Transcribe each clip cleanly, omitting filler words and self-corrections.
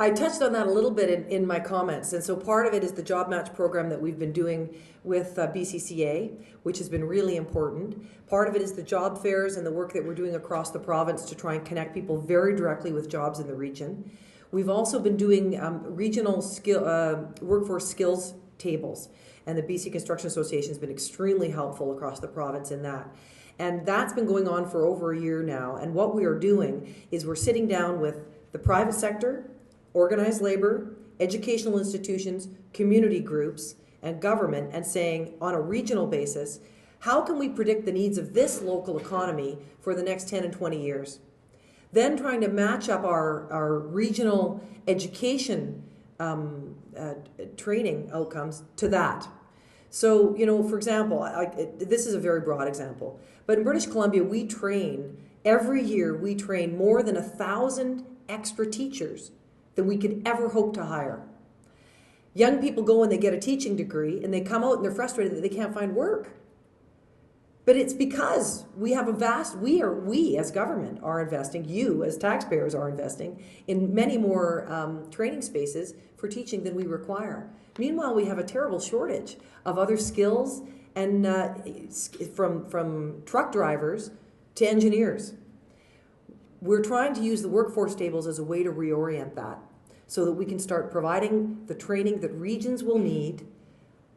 I touched on that a little bit in my comments, and so part of it is the job match program that we've been doing with BCCA, which has been really important. Part of it is the job fairs and the work that we're doing across the province to try and connect people very directly with jobs in the region. We've also been doing regional workforce skills tables, and the BC Construction Association has been extremely helpful across the province in that. And that's been going on for over a year now, and what we are doing is we're sitting down with the private sector, organized labor, educational institutions, community groups, and government, and saying on a regional basis, how can we predict the needs of this local economy for the next 10 and 20 years? Then trying to match up our regional education training outcomes to that. So, for example, this is a very broad example, but in British Columbia, every year we train more than 1,000 extra teachers than we could ever hope to hire. Young people go and they get a teaching degree and they come out and they're frustrated that they can't find work. But it's because we have we as government are investing, you as taxpayers are investing in many more training spaces for teaching than we require. Meanwhile, we have a terrible shortage of other skills, and from truck drivers to engineers. We're trying to use the workforce tables as a way to reorient that so that we can start providing the training that regions will need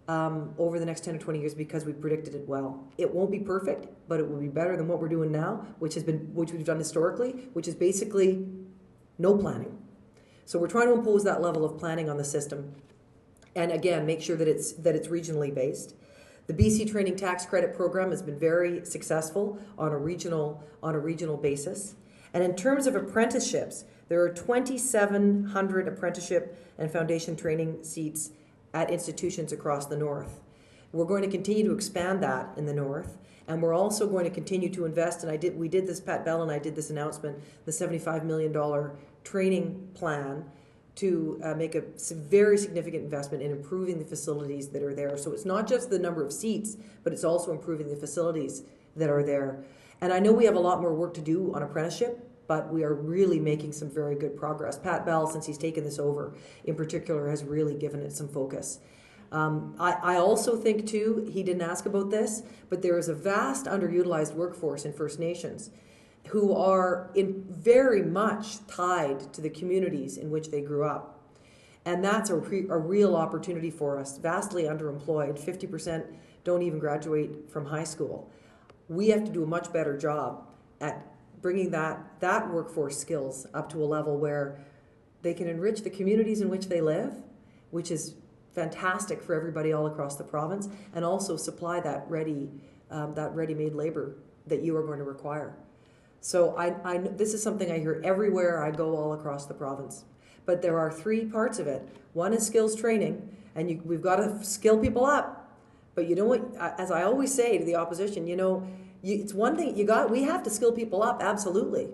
over the next 10 or 20 years because we predicted it well. It won't be perfect, but it will be better than what we're doing now, which we've done historically, which is basically no planning. So we're trying to impose that level of planning on the system, and again, make sure that it's regionally based. The BC Training Tax Credit Program has been very successful on a regional basis. And in terms of apprenticeships, there are 2,700 apprenticeship and foundation training seats at institutions across the north. We're going to continue to expand that in the north, and we're also going to continue to invest, and we did this, Pat Bell and I did this announcement, the $75 million training plan to make a very significant investment in improving the facilities that are there. So it's not just the number of seats, but it's also improving the facilities that are there. And I know we have a lot more work to do on apprenticeship, but we are really making some very good progress. Pat Bell, since he's taken this over, in particular, has really given it some focus. I also think, too, he didn't ask about this, but there is a vast underutilized workforce in First Nations who are very much tied to the communities in which they grew up. And that's a real opportunity for us, vastly underemployed. 50% don't even graduate from high school. We have to do a much better job at bringing that workforce skills up to a level where they can enrich the communities in which they live, which is fantastic for everybody all across the province, and also supply that ready-made labor that you are going to require. So this is something I hear everywhere I go all across the province. But there are three parts of it. One is skills training, and we've got to skill people up. But you know what? As I always say to the opposition, it's one thing we have to skill people up, absolutely,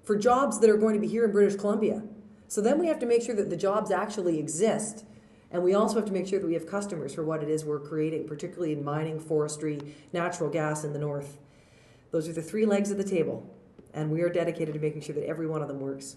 for jobs that are going to be here in British Columbia. So then we have to make sure that the jobs actually exist. And we also have to make sure that we have customers for what it is we're creating, particularly in mining, forestry, natural gas in the north. Those are the three legs of the table. And we are dedicated to making sure that every one of them works.